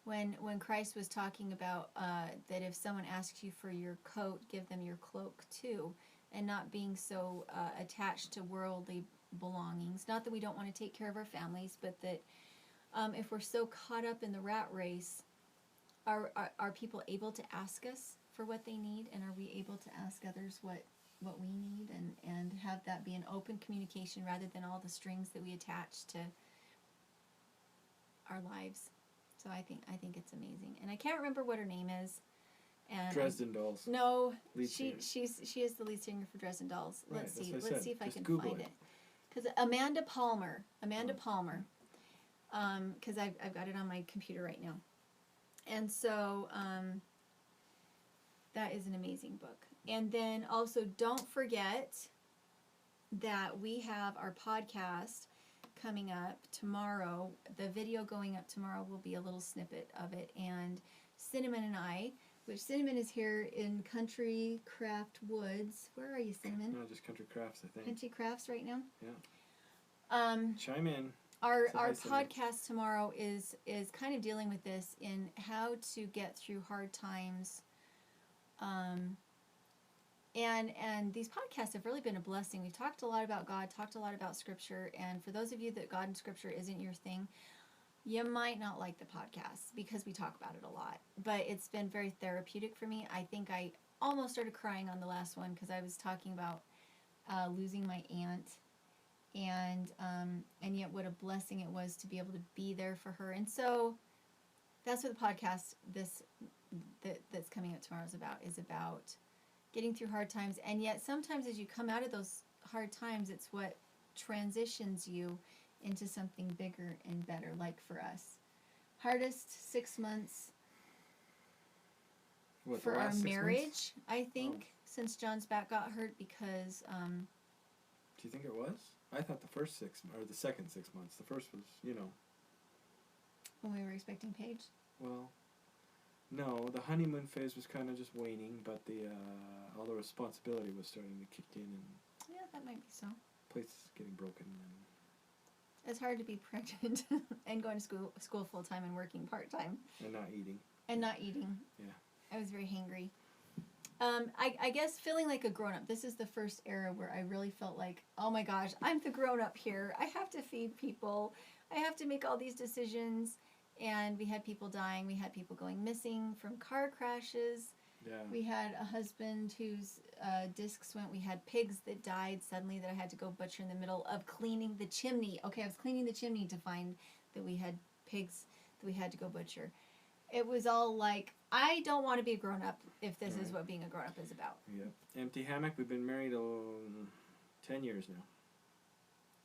when Christ was talking about that if someone asks you for your coat, give them your cloak too, and not being so attached to worldly belongings. Not that we don't want to take care of our families, but that if we're so caught up in the rat race, are people able to ask us for what they need, and are we able to ask others what we need, and have that be an open communication rather than all the strings that we attach to our lives. So I think it's amazing, and I can't remember what her name is. And Dresden Dolls. No, Lead she singer. she is the lead singer for Dresden Dolls. Right, Let's that's see. what I Let's said. see if I Just can Google find it. it. Because Amanda Palmer. Because I've got it on my computer right now. And so that is an amazing book. And then also don't forget that we have our podcast coming up tomorrow. The video going up tomorrow will be a little snippet of it. And Cinnamon and I, which Cinnamon is here in Country Craft Woods. Where are you, Cinnamon? No, just Country Crafts, I think. Country Crafts right now? Yeah. Chime in. Our Say hi, Cinnamon. podcast tomorrow is kind of dealing with this in how to get through hard times. And these podcasts have really been a blessing. We've talked a lot about God, talked a lot about Scripture, and for those of you that God and Scripture isn't your thing, you might not like the podcast because we talk about it a lot. But it's been very therapeutic for me. I think I almost started crying on the last one because I was talking about losing my aunt, and yet what a blessing it was to be able to be there for her. And so that's what the podcast that's coming up tomorrow is about getting through hard times. And yet sometimes as you come out of those hard times, it's what transitions you into something bigger and better, like for us. Hardest 6 months What, the for our last 6 months? marriage, I think, since John's back got hurt because, Do you think it was? I thought the first 6 or the second 6 months. The first was, you know, when we were expecting Paige. well, no, the honeymoon phase was kind of just waning, but the all the responsibility was starting to kick in, and Yeah, that might be so. places getting broken, and It's hard to be pregnant and going to school full time and working part time not eating. and not eating. Yeah. I was very hangry. I guess feeling like a grown up. This is the first era where I really felt like, oh my gosh, I'm the grown up here. I have to feed people. I have to make all these decisions. And we had people dying. We had people going missing from car crashes. Yeah. We had a husband whose discs went. We had pigs that died suddenly that I had to go butcher in the middle of cleaning the chimney. Okay, I was cleaning the chimney to find that we had pigs that we had to go butcher. It was all like, I don't want to be a grown-up if this is what being a grown-up is about. Yeah. Empty hammock. We've been married 10 years now.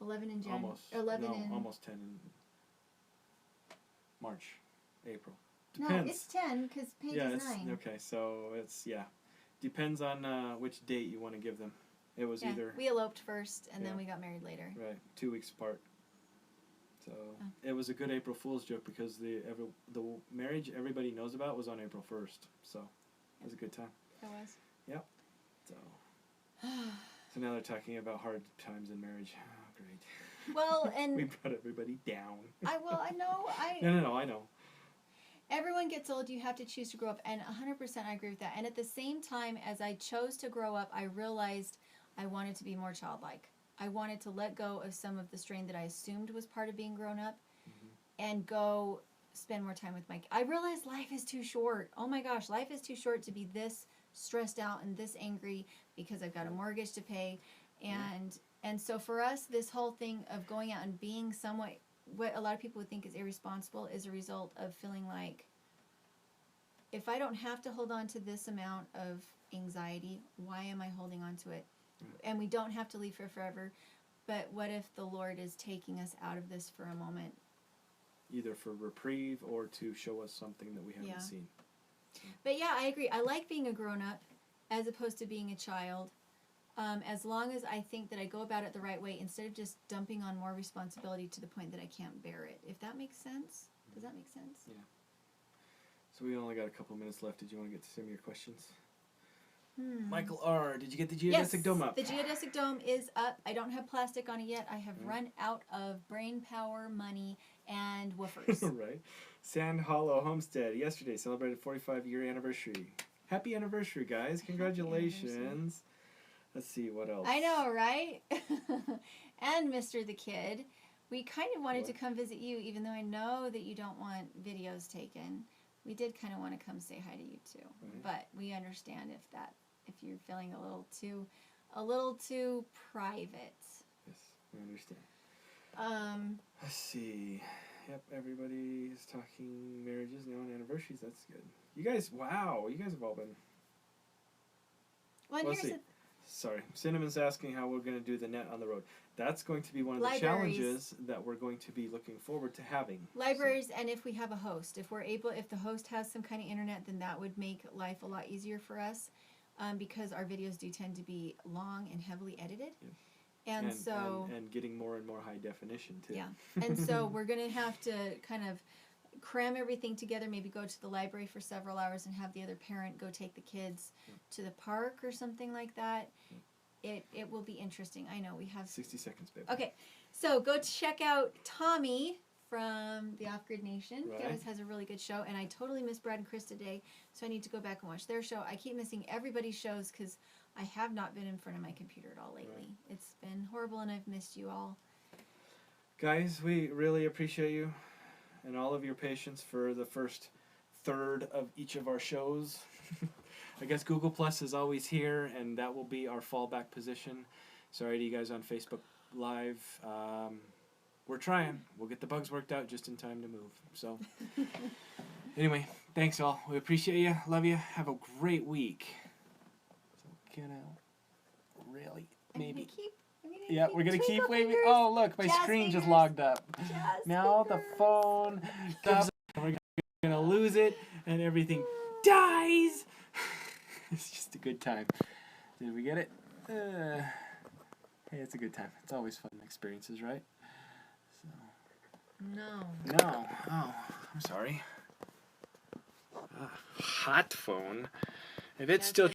11 in January. Almost. 11 no, in... almost 10 in March, April. No, Depends. it's 10 because Paige Yeah, is it's 9. okay. So it's depends on which date you want to give them. It was Yeah, either we eloped first and then Yeah. we got married later. right 2 weeks apart. So it was a good April Fool's joke because the marriage everybody knows about was on April 1st. So it was a good time. It was. So so now they're talking about hard times in marriage. Oh, great. Well, and We brought everybody down. I know. No, I know. Everyone gets old, you have to choose to grow up, and 100% I agree with that. And at the same time, as I chose to grow up, I realized I wanted to be more childlike. I wanted to let go of some of the strain that I assumed was part of being grown up and go spend more time with I realized life is too short. Oh my gosh, life is too short to be this stressed out and this angry because I've got a mortgage to pay. And so for us, this whole thing of going out and being somewhat, what a lot of people would think is irresponsible, is a result of feeling like, if I don't have to hold on to this amount of anxiety, why am I holding on to it? And we don't have to leave for forever, but what if the Lord is taking us out of this for a moment? Either for reprieve or to show us something that we haven't seen. But yeah, I agree. I like being a grown-up as opposed to being a child. As long as I think that I go about it the right way, instead of just dumping on more responsibility to the point that I can't bear it. If that makes sense? Does that make sense? Yeah. So we only got a couple minutes left. Did you want to get to some of your questions? Michael R., did you get the geodesic dome up? The geodesic dome is up. I don't have plastic on it yet. I have run out of brain power, money, and woofers. Right. Sand Hollow Homestead. Yesterday celebrated 45-year anniversary. Happy anniversary, guys. Congratulations. Let's see, what else? I know, right? And Mr. the Kid. We kind of wanted to come visit you, even though I know that you don't want videos taken. We did kind of want to come say hi to you too. Right. But we understand if you're feeling a little too private. Yes, we understand. Let's see. Yep, everybody is talking marriages now and anniversaries. That's good. You guys, wow, you guys have all been... Well, and Let's here's see. Sorry. Cinnamon's asking how we're going to do the net on the road. That's going to be one of the Libraries. challenges that we're going to be looking forward to having. Libraries, and if we have a host. If the host has some kind of internet, then that would make life a lot easier for us, because our videos do tend to be long and heavily edited. Yeah. And getting more and more high definition, too. Yeah. And so we're going to have to kind of cram everything together, maybe go to the library for several hours and have the other parent go take the kids to the park or something like that. It will be interesting. I know we have 60 seconds, baby. Okay, so go check out Tommy from the Off Grid Nation. Right. He always has a really good show, and I totally missed Brad and Chris today, so I need to go back and watch their show. I keep missing everybody's shows because I have not been in front of my computer at all lately. Right. It's been horrible, and I've missed you all. Guys, we really appreciate you and all of your patience for the first third of each of our shows. I guess Google Plus is always here, and that will be our fallback position. Sorry to you guys on Facebook Live. We're trying. We'll get the bugs worked out just in time to move. So, anyway, thanks all. We appreciate you. Love you. Have a great week. So, get out. Really? Maybe. I'm gonna Yeah, we're gonna keep waving. fingers. Oh, look, my Jazz screen just fingers. logged up. Jazz Now the fingers. phone comes up. We're gonna lose it, and everything dies. It's just a good time. Did we get it? Hey, it's a good time. It's always fun experiences, right? So. No. No. Oh, I'm sorry. Hot phone. If it's That's still